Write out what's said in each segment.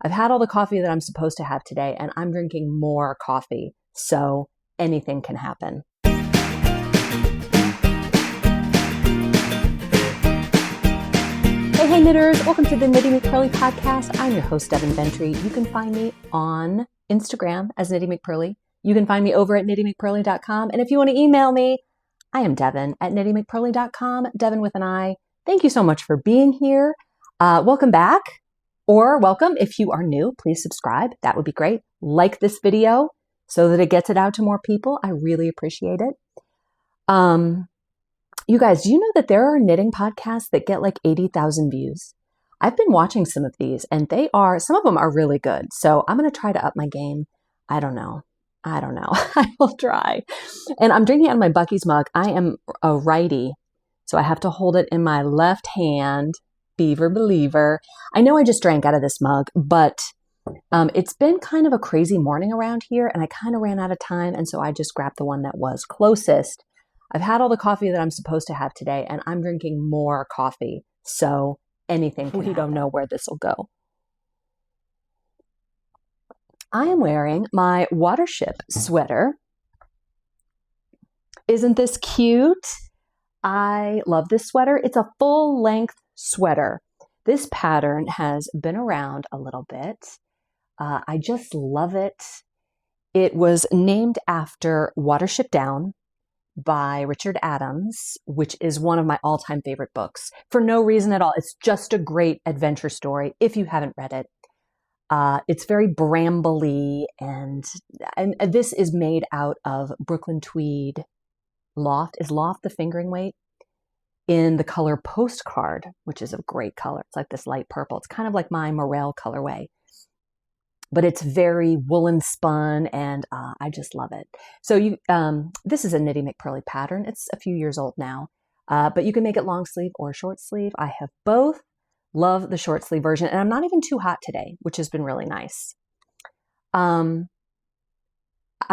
I've had all the coffee that I'm supposed to have today, and I'm drinking more coffee, so anything can happen. Hey knitters, welcome to the Knitty McPurly podcast. I'm your host, Devin Ventry. You can find me on Instagram as Knitty McPurly. You can find me over at KnittyMcPurly.com. And if you want to email me, I am Devin at KnittyMcPurly.com, Devin with an I. Thank you so much for being here. Welcome back, or welcome if you are new. Please subscribe. That would be great. Like this video so that it gets it out to more people. I really appreciate it. You guys, do you know that there are knitting podcasts that get like 80,000 views? I've been watching some of these and some of them are really good. So I'm going to try to up my game. I don't know. I will try. And I'm drinking out of my Buc-ee's mug. I am a righty, so I have to hold it in my left hand. Beaver believer. I know I just drank out of this mug, but it's been kind of a crazy morning around here and I kind of ran out of time. And so I just grabbed the one that was closest. I've had all the coffee that I'm supposed to have today and I'm drinking more coffee. So anything can happen. We don't know where this will go. I am wearing my Watership sweater. Isn't this cute? I love this sweater. It's a full length sweater. This pattern has been around a little bit. I just love it. It was named after Watership Down by Richard Adams, which is one of my all-time favorite books. For no reason at all. It's just a great adventure story if you haven't read it. It's very brambly, and this is made out of Brooklyn tweed loft. Is loft the fingering weight? In the color Postcard, which is a great color. It's like this light purple. It's kind of like my Morel colorway. But it's very woolen spun, and I just love it. So this is a Knitty McPurly pattern. It's a few years old now, but you can make it long sleeve or short sleeve. I have both. Love the short sleeve version, and I'm not even too hot today, which has been really nice. I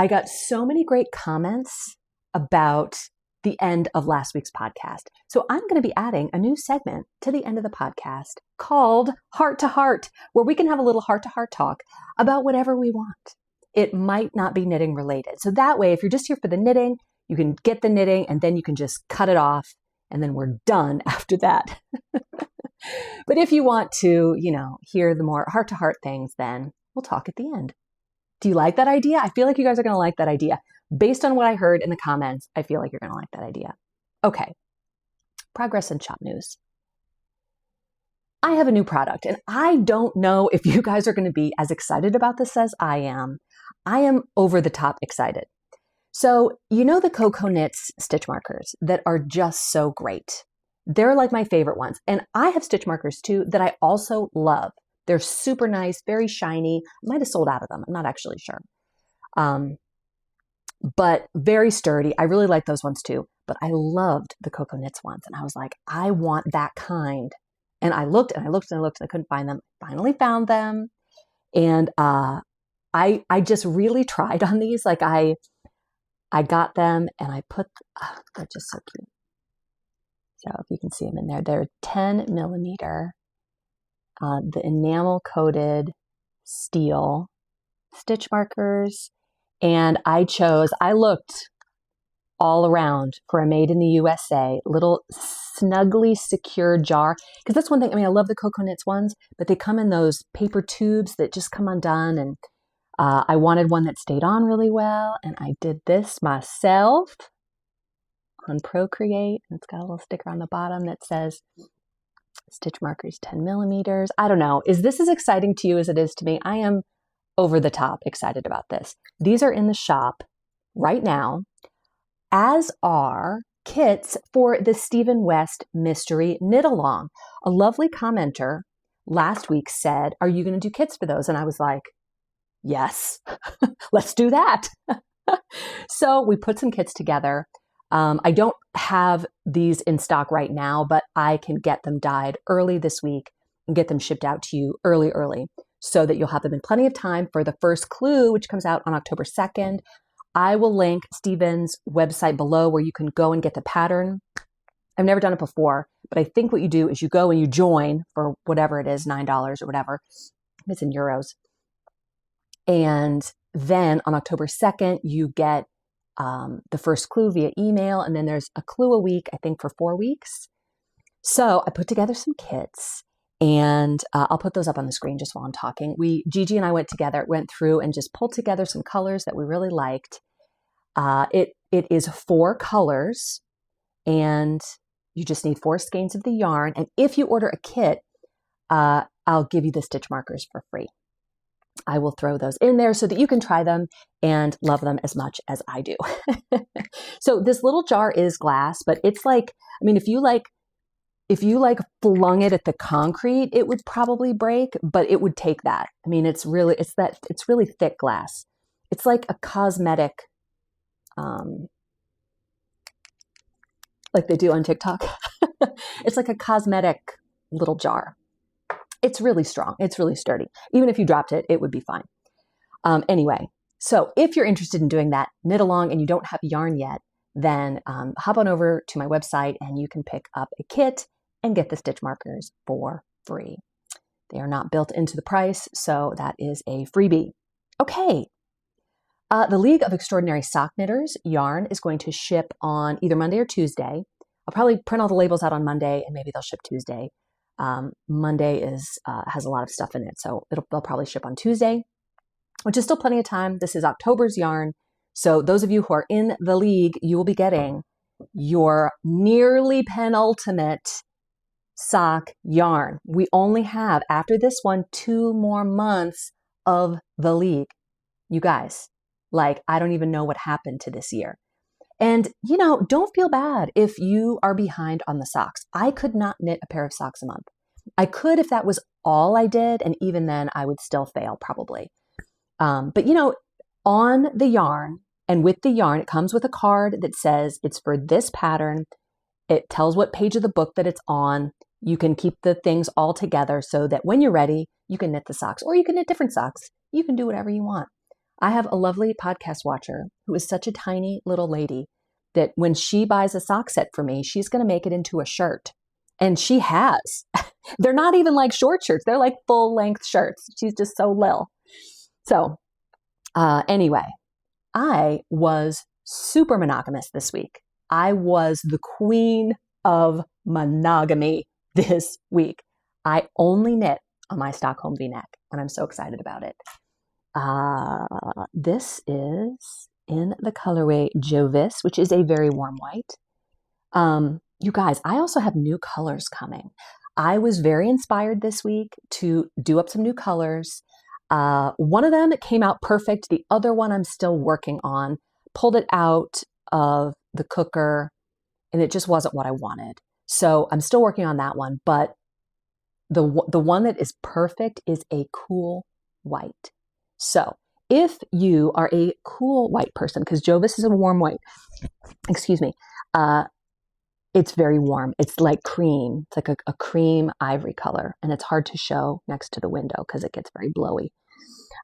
got so many great comments about the end of last week's podcast. So I'm going to be adding a new segment to the end of the podcast called Heart to Heart, where we can have a little heart-to-heart talk about whatever we want. It might not be knitting related. So that way, if you're just here for the knitting, you can get the knitting and then you can just cut it off and then we're done after that. But if you want to, hear the more heart-to-heart things, then we'll talk at the end. Do you like that idea? I feel like you guys are going to like that idea. Based on what I heard in the comments, I feel like you're going to like that idea. Okay. Progress and shop news. I have a new product, and I don't know if you guys are going to be as excited about this as I am. I am over the top excited. So, the Coco Knits stitch markers that are just so great. They're like my favorite ones. And I have stitch markers too that I also love. They're super nice, very shiny. I might have sold out of them. I'm not actually sure. But very sturdy. I really like those ones too. But I loved the Coco Knits ones. And I was like, I want that kind. And I looked and I looked and I looked and I couldn't find them. Finally found them. And I just really tried on these. Like I got them and I put, they're just so cute. So if you can see them in there, they're 10 millimeter, the enamel coated steel stitch markers. And I looked all around for a made in the USA, little snugly secure jar. Because that's one thing, I love the Coco Knits ones, but they come in those paper tubes that just come undone. And I wanted one that stayed on really well. And I did this myself on Procreate. And it's got a little sticker on the bottom that says stitch markers 10 millimeters. I don't know. Is this as exciting to you as it is to me? I am over the top excited about this. These are in the shop right now, as are kits for the Stephen West Mystery Knit Along. A lovely commenter last week said, are you going to do kits for those? And I was like, yes, let's do that. So we put some kits together. I don't have these in stock right now, but I can get them dyed early this week and get them shipped out to you early, so that you'll have them in plenty of time for the first clue, which comes out on October 2nd. I will link Stephen's website below where you can go and get the pattern. I've never done it before, but I think what you do is you go and you join for whatever it is, $9 or whatever. It's in euros. And then on October 2nd, you get the first clue via email. And then there's a clue a week, I think for 4 weeks. So I put together some kits, and I'll put those up on the screen just while I'm talking. Gigi and I went through and just pulled together some colors that we really liked. It is 4 colors, and you just need 4 skeins of the yarn. And if you order a kit, I'll give you the stitch markers for free. I will throw those in there so that you can try them and love them as much as I do. So this little jar is glass, but it's like, I mean, if you flung it at the concrete, it would probably break, but it would take that. I mean, it's really thick glass. It's like a cosmetic, like they do on TikTok. It's like a cosmetic little jar. It's really strong. It's really sturdy. Even if you dropped it, it would be fine. Anyway, so if you're interested in doing that knit along and you don't have yarn yet, then hop on over to my website and you can pick up a kit and get the stitch markers for free. They are not built into the price, so that is a freebie. Okay. The League of Extraordinary Sock Knitters yarn is going to ship on either Monday or Tuesday. I'll probably print all the labels out on Monday and maybe they'll ship Tuesday. Monday has a lot of stuff in it, so they'll probably ship on Tuesday, which is still plenty of time. This is October's yarn. So those of you who are in the league, you will be getting your nearly penultimate sock yarn. We only have, after this one, 2 more months of the league. You guys, like, I don't even know what happened to this year. And, don't feel bad if you are behind on the socks. I could not knit a pair of socks a month. I could if that was all I did, and even then I would still fail probably. But, on the yarn and with the yarn, it comes with a card that says it's for this pattern. It tells what page of the book that it's on. You can keep the things all together so that when you're ready, you can knit the socks, or you can knit different socks. You can do whatever you want. I have a lovely podcast watcher who is such a tiny little lady that when she buys a sock set for me, she's going to make it into a shirt. And she has. They're not even like short shirts. They're like full length shirts. She's just so lil. So anyway, I was super monogamous this week. I was the queen of monogamy this week. I only knit on my Stockholm V-neck, and I'm so excited about it. This is in the colorway Jovis, which is a very warm white. You guys, I also have new colors coming. I was very inspired this week to do up some new colors. One of them came out perfect. The other one I'm still working on. Pulled it out of the cooker and it just wasn't what I wanted. So I'm still working on that one, but the one that is perfect is a cool white. So if you are a cool white person, because Jovis is a warm white, excuse me, it's very warm. It's like cream. It's like a cream ivory color, and it's hard to show next to the window because it gets very blowy.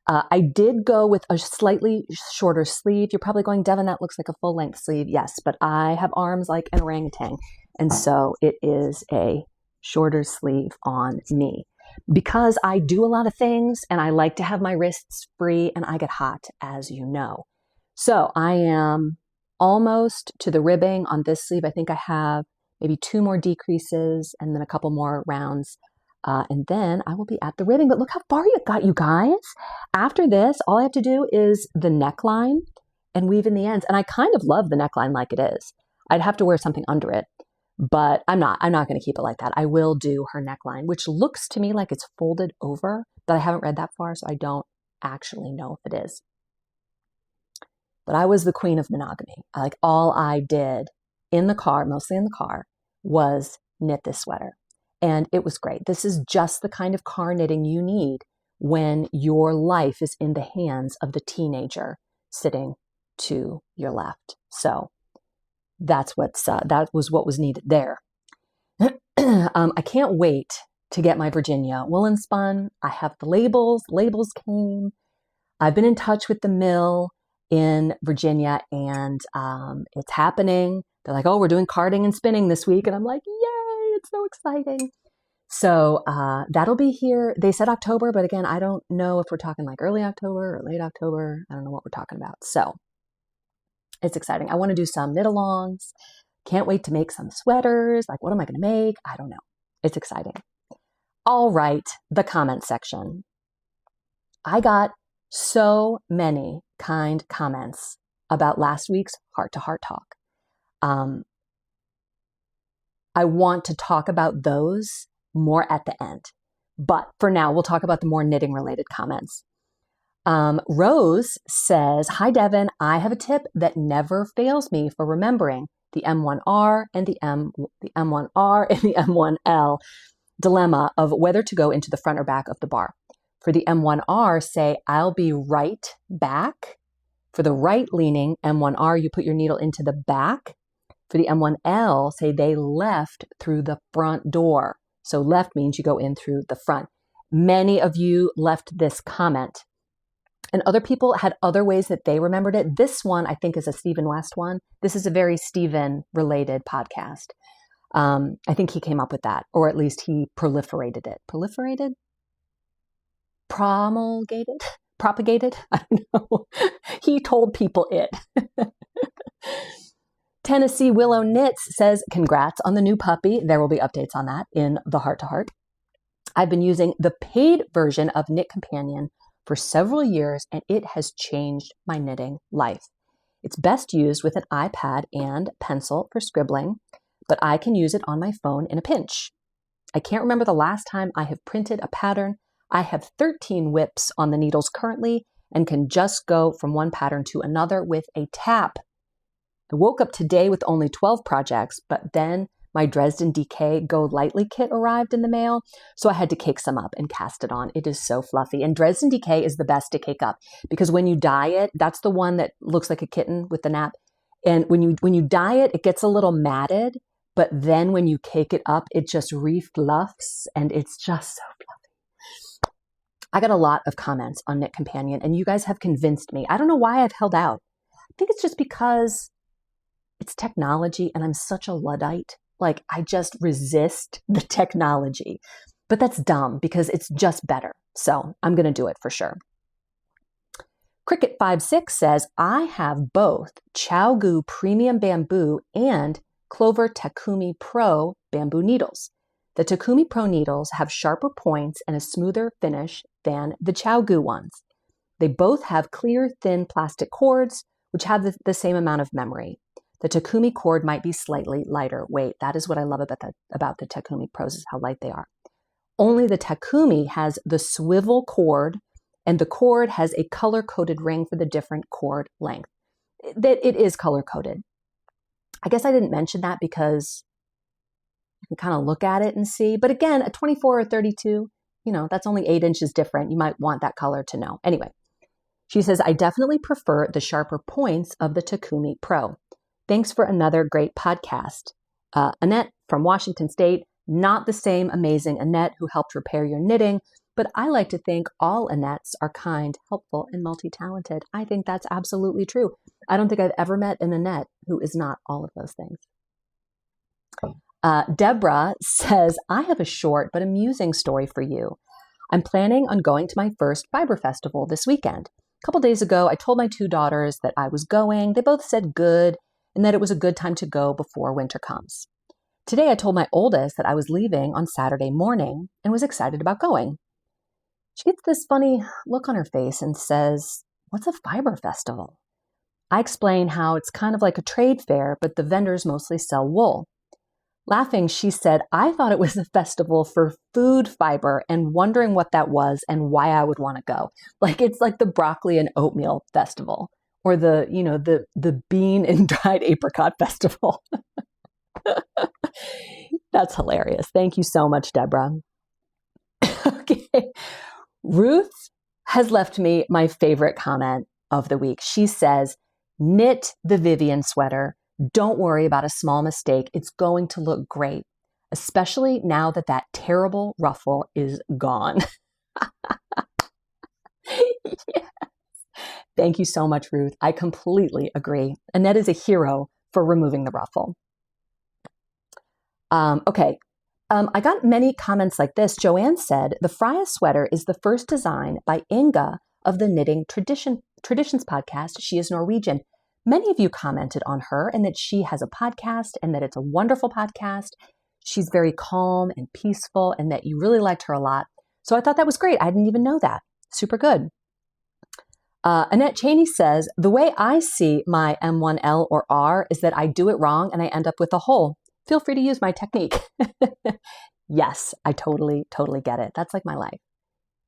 I did go with a slightly shorter sleeve. You're probably going, Devin, that looks like a full-length sleeve. Yes, but I have arms like an orangutan, and so it is a shorter sleeve on me. Because I do a lot of things and I like to have my wrists free and I get hot, as you know. So I am almost to the ribbing on this sleeve. I think I have maybe 2 more decreases and then a couple more rounds. And then I will be at the ribbing. But look how far you got, you guys. After this, all I have to do is the neckline and weave in the ends. And I kind of love the neckline like it is. I'd have to wear something under it. But I'm not going to keep it like that. I will do her neckline, which looks to me like it's folded over, but I haven't read that far, so I don't actually know if it is. But I was the queen of monogamy. Like all I did in the car, mostly in the car, was knit this sweater. And it was great. This is just the kind of car knitting you need when your life is in the hands of the teenager sitting to your left. So that was what was needed there. I can't wait to get my Virginia woolen spun. I have the labels. Labels came. I've been in touch with the mill in Virginia, and it's happening. They're like, oh, we're doing carding and spinning this week. And I'm like, yay, it's so exciting. So that'll be here. They said October, but again, I don't know if we're talking like early October or late October. I don't know what we're talking about. So it's exciting. I want to do some knit-alongs. Can't wait to make some sweaters. Like, what am I going to make? I don't know. It's exciting. All right, the comment section. I got so many kind comments about last week's heart-to-heart talk. I want to talk about those more at the end. But for now, we'll talk about the more knitting-related comments. Rose says, hi, Devin. I have a tip that never fails me for remembering the M1R and the M1R and the M1L dilemma of whether to go into the front or back of the bar. For the M1R, say, I'll be right back. For the right-leaning M1R, you put your needle into the back. For the M1L, say they left through the front door. So left means you go in through the front. Many of you left this comment. And other people had other ways that they remembered it. This one, I think, is a Stephen West one. This is a very Stephen-related podcast. I think he came up with that, or at least he proliferated it. Proliferated? Promulgated? Propagated? I don't know. He told people it. Tennessee Willow Knits says, congrats on the new puppy. There will be updates on that in the Heart to Heart. I've been using the paid version of Knit Companion for several years, and it has changed my knitting life. It's best used with an iPad and pencil for scribbling, but I can use it on my phone in a pinch. I can't remember the last time I have printed a pattern. I have 13 whips on the needles currently and can just go from one pattern to another with a tap. I woke up today with only 12 projects, but then my Dresden DK Go Lightly kit arrived in the mail, so I had to cake some up and cast it on. It is so fluffy. And Dresden DK is the best to cake up because when you dye it, that's the one that looks like a kitten with the nap. And when you dye it, it gets a little matted, but then when you cake it up, it just refluffs and it's just so fluffy. I got a lot of comments on Knit Companion and you guys have convinced me. I don't know why I've held out. I think it's just because it's technology and I'm such a Luddite. Like, I just resist the technology. But that's dumb because it's just better. So I'm going to do it for sure. Cricket56 says, I have both ChowGoo Premium Bamboo and Clover Takumi Pro bamboo needles. The Takumi Pro needles have sharper points and a smoother finish than the ChowGoo ones. They both have clear, thin plastic cords, which have the same amount of memory. The Takumi cord might be slightly lighter weight. That is what I love about the Takumi Pros is how light they are. Only the Takumi has the swivel cord, and the cord has a color-coded ring for the different cord length. It is color-coded. I guess I didn't mention that because you can kind of look at it and see. But again, a 24 or 32, that's only 8 inches different. You might want that color to know. Anyway, she says, I definitely prefer the sharper points of the Takumi Pro. Thanks for another great podcast. Annette from Washington State, not the same amazing Annette who helped repair your knitting, but I like to think all Annettes are kind, helpful, and multi-talented. I think that's absolutely true. I don't think I've ever met an Annette who is not all of those things. Deborah says, I have a short but amusing story for you. I'm planning on going to my first fiber festival this weekend. A couple days ago, I told my 2 daughters that I was going. They both said good, and that it was a good time to go before winter comes. Today, I told my oldest that I was leaving on Saturday morning and was excited about going. She gets this funny look on her face and says, what's a fiber festival? I explain how it's kind of like a trade fair, but the vendors mostly sell wool. Laughing, she said, I thought it was a festival for food fiber and wondering what that was and why I would want to go. Like it's like the broccoli and oatmeal festival. Or the bean and dried apricot festival. That's hilarious. Thank you so much, Deborah. Okay. Ruth has left me my favorite comment of the week. She says, knit the Vivian sweater. Don't worry about a small mistake. It's going to look great, especially now that that terrible ruffle is gone. Yeah. Thank you so much, Ruth. I completely agree. Annette is a hero for removing the ruffle. Okay. I got many comments like this. Joanne said, the Freya sweater is the first design by Inga of the Knitting Traditions podcast. She is Norwegian. Many of you commented on her and that she has a podcast and that it's a wonderful podcast. She's very calm and peaceful and that you really liked her a lot. So I thought that was great. I didn't even know that. Super good. Annette Cheney says, the way I see my M1L or R is that I do it wrong and I end up with a hole. Feel free to use my technique. Yes, I totally get it. That's like my life.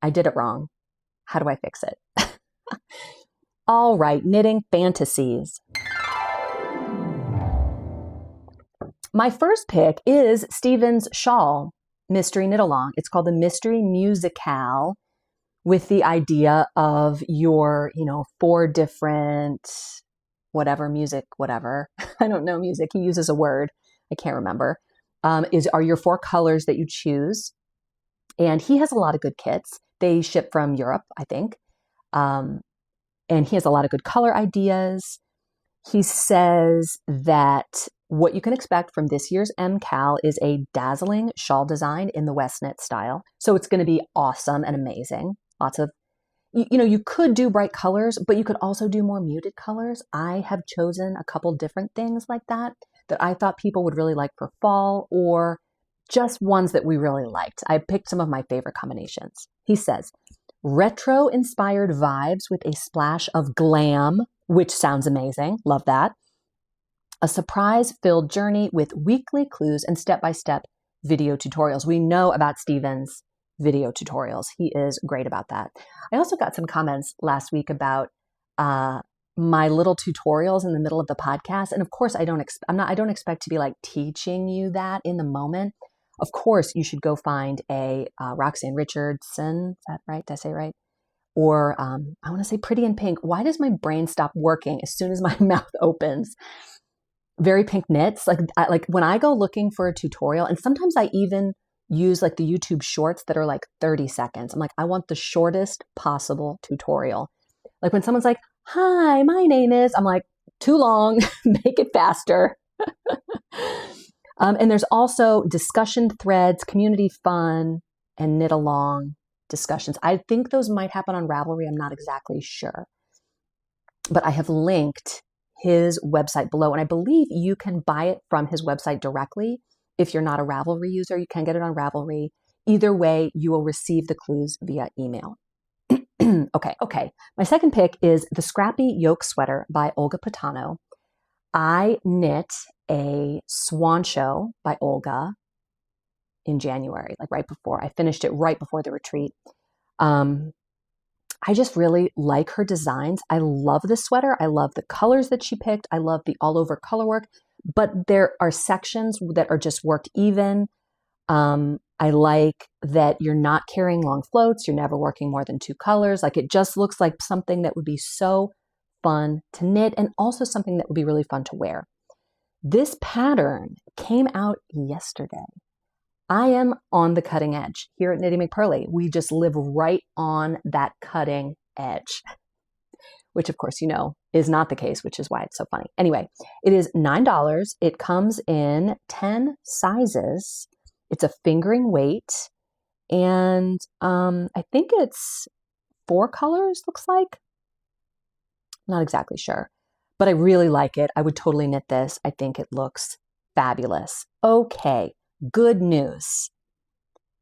I did it wrong. How do I fix it? All right, knitting fantasies. My first pick is Stephen's shawl, Mystery Knit Along. It's called the Mystery Musicale, with the idea of your, 4 different whatever music, whatever. I don't know music. He uses a word. I can't remember. Are your 4 colors that you choose. And he has a lot of good kits. They ship from Europe, I think. And he has a lot of good color ideas. He says that what you can expect from this year's MCAL is a dazzling shawl design in the West Knit style. So it's going to be awesome and amazing. Lots of, you could do bright colors, but you could also do more muted colors. I have chosen a couple different things like that I thought people would really like for fall, or just ones that we really liked. I picked some of my favorite combinations. He says, retro-inspired vibes with a splash of glam, which sounds amazing. Love that. A surprise-filled journey with weekly clues and step-by-step video tutorials. We know about Stephen's video tutorials. He is great about that. I also got some comments last week about my little tutorials in the middle of the podcast. And of course, I don't expect to be like teaching you that in the moment. Of course, you should go find a Roxanne Richardson. Is that right? Did I say right? Or I want to say Pretty in Pink. Why does my brain stop working as soon as my mouth opens? Very Pink Knits. Like when I go looking for a tutorial, and sometimes I even use like the YouTube shorts that are like 30 seconds. I'm like, I want the shortest possible tutorial. Like when someone's like, hi, my name is, I'm like, too long, make it faster. And there's also discussion threads, community fun, and knit along discussions. I think those might happen on Ravelry. I'm not exactly sure. But I have linked his website below, and I believe you can buy it from his website directly. If you're not a Ravelry user, you can get it on Ravelry. Either way, you will receive the clues via email. Okay. My second pick is the Scrappy Yoke Sweater by Olga Patano. I knit a Swan Show by Olga in January, like right before. I finished it right before the retreat. I just really like her designs. I love this sweater. I love the colors that she picked. I love the all over color work, but there are sections that are just worked even. I like that you're not carrying long floats. You're never working more than 2 colors. Like it just looks like something that would be so fun to knit and also something that would be really fun to wear. This pattern came out yesterday. I am on the cutting edge here at Knitty McPurly. We just live right on that cutting edge, which of course, is not the case, which is why it's so funny. Anyway, it is $9. It comes in 10 sizes. It's a fingering weight, and I think it's 4 colors, looks like. Not exactly sure, but I really like it. I would totally knit this. I think it looks fabulous. Okay, good news.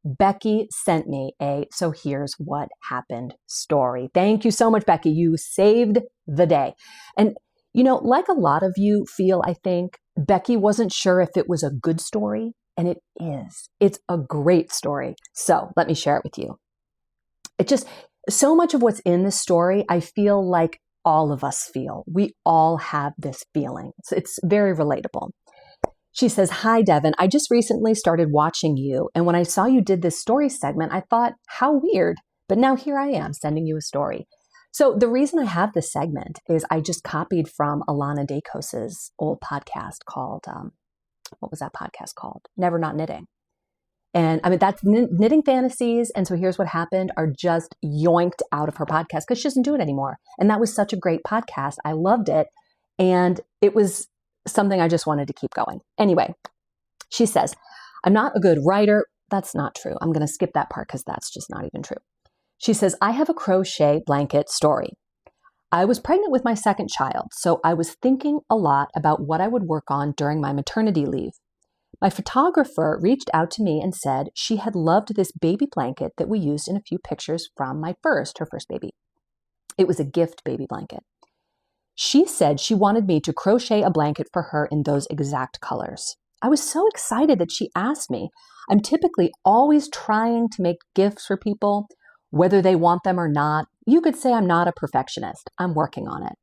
Becky sent me so here's what happened story. Thank you so much, Becky. You saved the day. And, like a lot of you feel, I think, Becky wasn't sure if it was a good story. And it is. It's a great story. So let me share it with you. It just, so much of what's in this story, I feel like all of us feel. We all have this feeling. So it's very relatable. She says, hi, Devin. I just recently started watching you. And when I saw you did this story segment, I thought, how weird. But now here I am sending you a story. So the reason I have this segment is I just copied from Alana Dacos's old podcast called, what was that podcast called? Never Not Knitting. And that's Knitting Fantasies. And so here's what happened are just yoinked out of her podcast because she doesn't do it anymore. And that was such a great podcast. I loved it. And it was something I just wanted to keep going. Anyway, she says, I'm not a good writer. That's not true. I'm going to skip that part because that's just not even true. She says, I have a crochet blanket story. I was pregnant with my second child, so I was thinking a lot about what I would work on during my maternity leave. My photographer reached out to me and said she had loved this baby blanket that we used in a few pictures from her first baby. It was a gift baby blanket. She said she wanted me to crochet a blanket for her in those exact colors. I was so excited that she asked me. I'm typically always trying to make gifts for people, whether they want them or not. You could say I'm not a perfectionist. I'm working on it.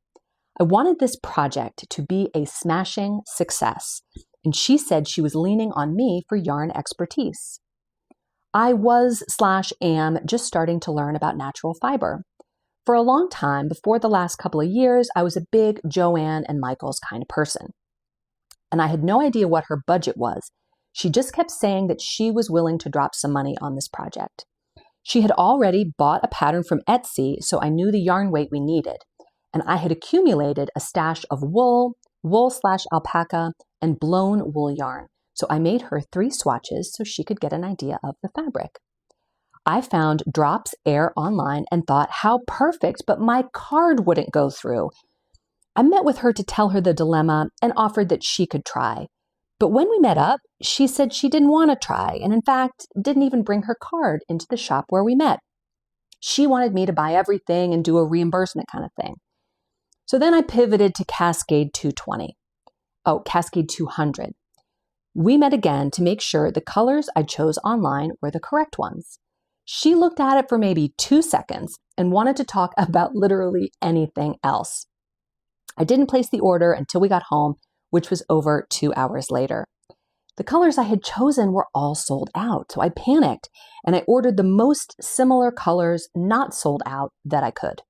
I wanted this project to be a smashing success, and she said she was leaning on me for yarn expertise. I am just starting to learn about natural fiber. For a long time, before the last couple of years, I was a big Joanne and Michael's kind of person. And I had no idea what her budget was. She just kept saying that she was willing to drop some money on this project. She had already bought a pattern from Etsy, so I knew the yarn weight we needed. And I had accumulated a stash of wool/alpaca, and blown wool yarn. So I made her 3 swatches so she could get an idea of the fabric. I found Drops Air online and thought, how perfect, but my card wouldn't go through. I met with her to tell her the dilemma and offered that she could try. But when we met up, she said she didn't want to try and in fact didn't even bring her card into the shop where we met. She wanted me to buy everything and do a reimbursement kind of thing. So then I pivoted to Cascade 200. We met again to make sure the colors I chose online were the correct ones. She looked at it for maybe 2 seconds and wanted to talk about literally anything else. I didn't place the order until we got home, which was over 2 hours later. The colors I had chosen were all sold out, so I panicked and I ordered the most similar colors not sold out that I could.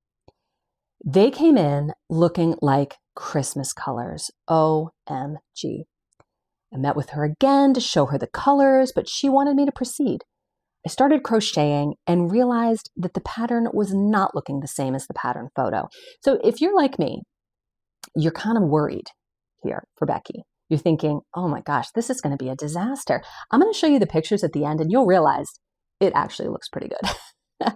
They came in looking like Christmas colors. OMG. I met with her again to show her the colors, but she wanted me to proceed. I started crocheting and realized that the pattern was not looking the same as the pattern photo. So if you're like me, you're kind of worried here for Becky. You're thinking, oh my gosh, this is going to be a disaster. I'm going to show you the pictures at the end and you'll realize it actually looks pretty good.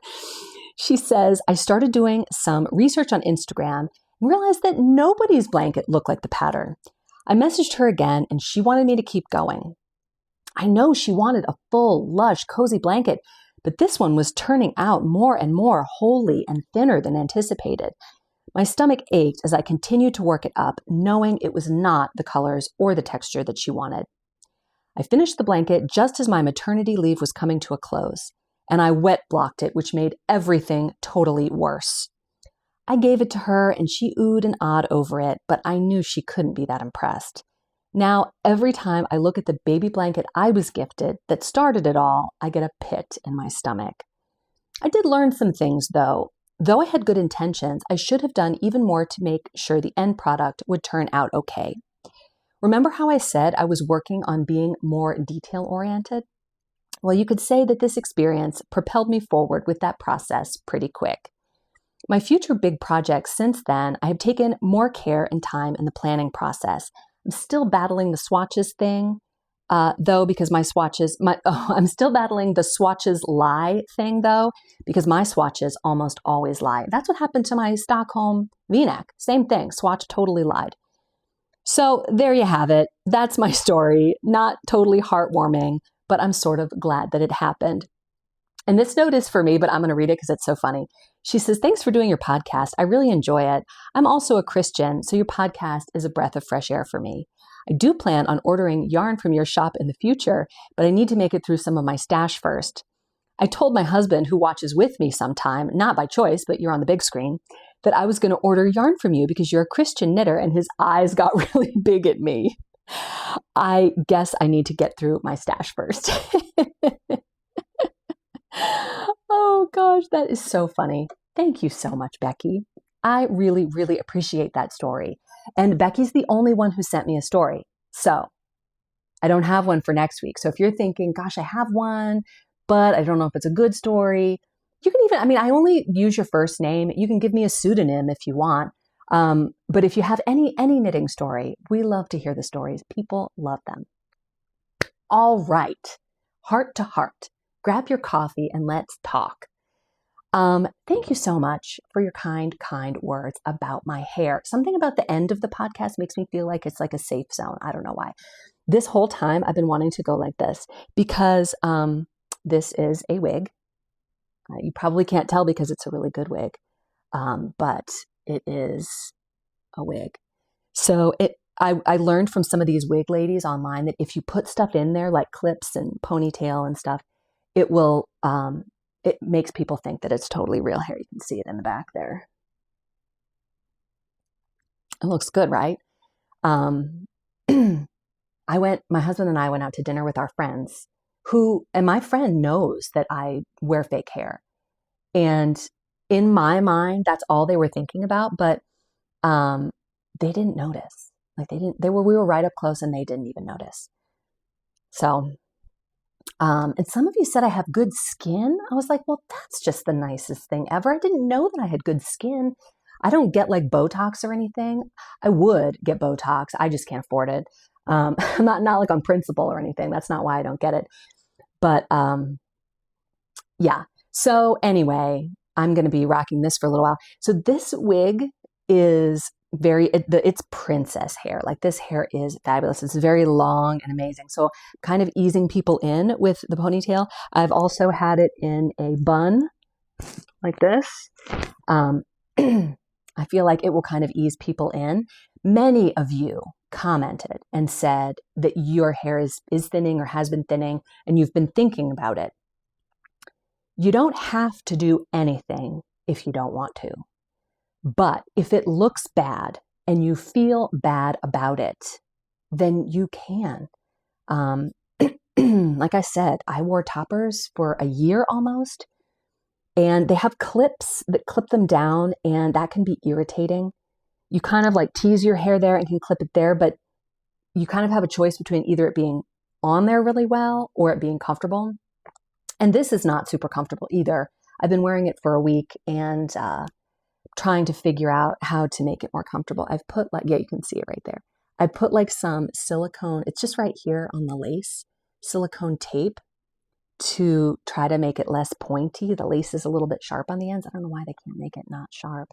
She says, I started doing some research on Instagram and realized that nobody's blanket looked like the pattern. I messaged her again and she wanted me to keep going. I know she wanted a full, lush, cozy blanket, but this one was turning out more and more holey and thinner than anticipated. My stomach ached as I continued to work it up, knowing it was not the colors or the texture that she wanted. I finished the blanket just as my maternity leave was coming to a close, and I wet blocked it, which made everything totally worse. I gave it to her and she oohed and ahed over it, but I knew she couldn't be that impressed. Now, every time I look at the baby blanket I was gifted that started it all, I get a pit in my stomach. I did learn some things though. Though I had good intentions, I should have done even more to make sure the end product would turn out okay. Remember how I said I was working on being more detail-oriented? Well, you could say that this experience propelled me forward with that process pretty quick. My future big projects since then, I have taken more care and time in the planning process. I'm still battling the swatches thing, though, because I'm still battling the swatches lie thing, though, because my swatches almost always lie. That's what happened to my Stockholm V-neck. Same thing, swatch totally lied. So there you have it. That's my story. Not totally heartwarming, but I'm sort of glad that it happened. And this note is for me, but I'm going to read it because it's so funny. She says, thanks for doing your podcast. I really enjoy it. I'm also a Christian, so your podcast is a breath of fresh air for me. I do plan on ordering yarn from your shop in the future, but I need to make it through some of my stash first. I told my husband, who watches with me sometime, not by choice, but you're on the big screen, that I was going to order yarn from you because you're a Christian knitter, and his eyes got really big at me. I guess I need to get through my stash first. Oh gosh, that is so funny. Thank you so much, Becky. I really, really appreciate that story. And Becky's the only one who sent me a story. So I don't have one for next week. So if you're thinking, gosh, I have one, but I don't know if it's a good story, you can even, I only use your first name. You can give me a pseudonym if you want. But if you have any knitting story, we love to hear the stories. People love them. All right, heart to heart, grab your coffee and let's talk. Thank you so much for your kind words about my hair. Something about the end of the podcast makes me feel like it's like a safe zone. I don't know why. This whole time I've been wanting to go like this because this is a wig. You probably can't tell because it's a really good wig, but it is a wig. So I learned from some of these wig ladies online that if you put stuff in there like clips and ponytail and stuff, it will it makes people think that it's totally real hair. You can see it in the back there. It looks good, right? My husband and I went out to dinner with our friends and my friend knows that I wear fake hair. And in my mind, that's all they were thinking about, but they didn't notice. Like we were right up close and they didn't even notice. So, and some of you said I have good skin. I was like, well, that's just the nicest thing ever. I didn't know that I had good skin. I don't get like Botox or anything. I would get Botox. I just can't afford it. Not like on principle or anything. That's not why I don't get it. But, yeah. So anyway, I'm going to be rocking this for a little while. So this wig is it's princess hair. Like this hair is fabulous. It's very long and amazing. So kind of easing people in with the ponytail. I've also had it in a bun like this. I feel like it will kind of ease people in. Many of you commented and said that your hair is thinning or has been thinning and you've been thinking about it. You don't have to do anything if you don't want to. But if it looks bad and you feel bad about it, then you can. Like I said, I wore toppers for a year almost, and they have clips that clip them down, and that can be irritating. You kind of like tease your hair there and can clip it there, but you kind of have a choice between either it being on there really well or it being comfortable. And this is not super comfortable either. I've been wearing it for a week and trying to figure out how to make it more comfortable. I've put you can see it right there. I put like some silicone, it's just right here on the lace, silicone tape to try to make it less pointy. The lace is a little bit sharp on the ends. I don't know why they can't make it not sharp.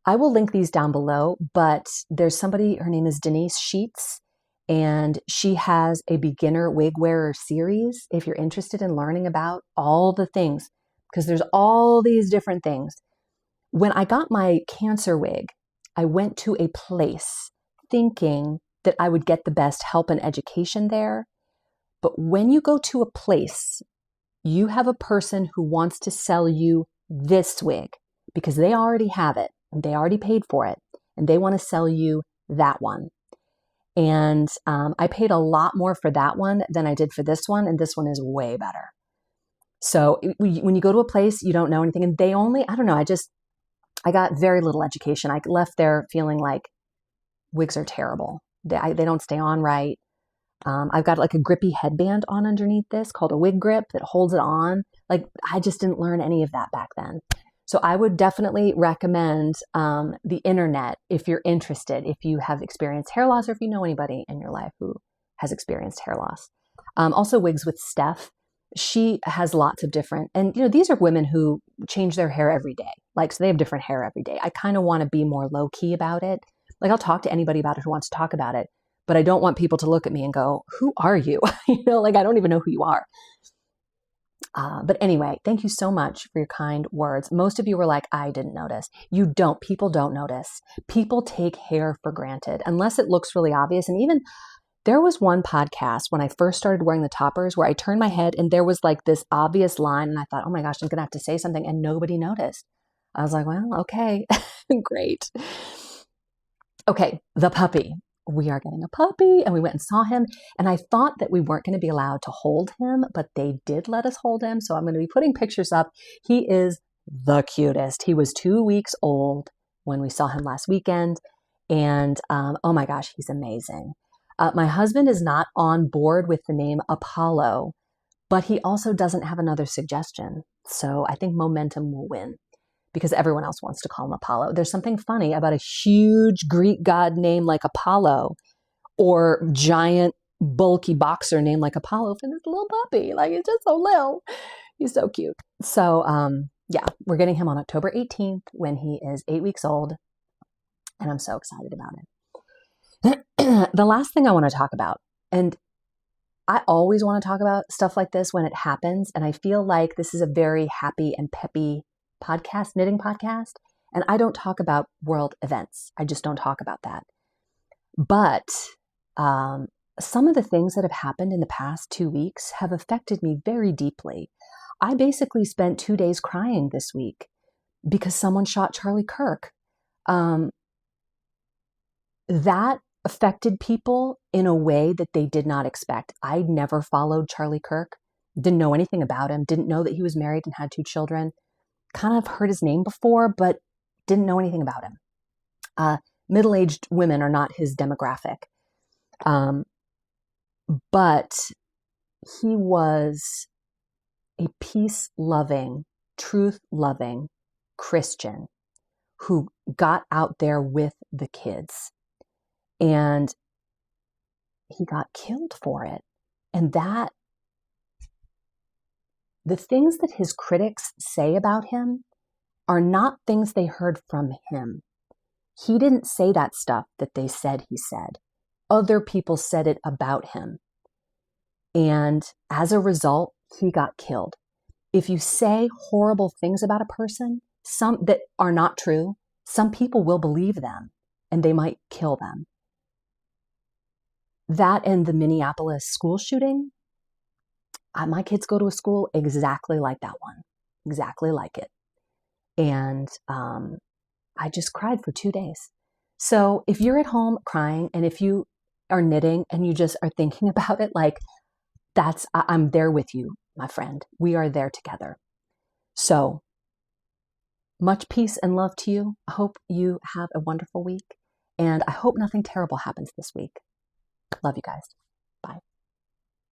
I will link these down below, but there's somebody, her name is Denise Sheets, and she has a beginner wig wearer series if you're interested in learning about all the things, because there's all these different things. When I got my cancer wig, I went to a place thinking that I would get the best help and education there. But when you go to a place, you have a person who wants to sell you this wig because they already have it and they already paid for it and they want to sell you that one. And I paid a lot more for that one than I did for this one. And this one is way better. So when you go to a place, you don't know anything. And they only, I don't know, I got very little education. I left there feeling like wigs are terrible. They don't stay on right. I've got like a grippy headband on underneath this called a wig grip that holds it on. Like I just didn't learn any of that back then. So I would definitely recommend the internet if you're interested, if you have experienced hair loss or if you know anybody in your life who has experienced hair loss. Also Wigs with Steph. She has lots of different, and these are women who change their hair every day. Like, so they have different hair every day. I kind of want to be more low key about it. Like I'll talk to anybody about it who wants to talk about it, but I don't want people to look at me and go, who are you? Like I don't even know who you are. But anyway, thank you so much for your kind words. Most of you were like, I didn't notice. You don't. People don't notice. People take hair for granted unless it looks really obvious. And even there was one podcast when I first started wearing the toppers where I turned my head and there was like this obvious line. And I thought, oh my gosh, I'm going to have to say something. And nobody noticed. I was like, well, okay, great. Okay, the puppy. We are getting a puppy, and we went and saw him, and I thought that we weren't going to be allowed to hold him, but they did let us hold him, so I'm going to be putting pictures up. He is the cutest. He was 2 weeks old when we saw him last weekend, and oh my gosh, he's amazing. My husband is not on board with the name Apollo, but he also doesn't have another suggestion, so I think momentum will win. because everyone else wants to call him Apollo. There's something funny about a huge Greek god named like Apollo, or giant bulky boxer named like Apollo for this little puppy. Like, he's just so little. He's so cute. So yeah, we're getting him on October 18th when he is 8 weeks old, and I'm so excited about it. The last thing I want to talk about, and I always want to talk about stuff like this when it happens, and I feel like this is a very happy and peppy podcast, knitting podcast, and I don't talk about world events. I just don't talk about that. But some of the things that have happened in the past 2 weeks have affected me very deeply. I basically spent 2 days crying this week because someone shot Charlie Kirk. That affected people in a way that they did not expect. I never followed Charlie Kirk, didn't know anything about him, didn't know that he was married and had 2 children, kind of heard his name before, but didn't know anything about him. Middle-aged women are not his demographic. But he was a peace-loving, truth-loving Christian who got out there with the kids. And he got killed for it. And that, the things that his critics say about him are not things they heard from him. He didn't say that stuff that they said he said. Other people said it about him. And as a result, he got killed. If you say horrible things about a person, some that are not true, some people will believe them and they might kill them. That and the Minneapolis school shooting, my kids go to a school exactly like that one, exactly like it. And I just cried for 2 days. So if you're at home crying, and if you are knitting and you just are thinking about it, like, I'm there with you, my friend. We are there together. So much peace and love to you. I hope you have a wonderful week, and I hope nothing terrible happens this week. Love you guys. Bye.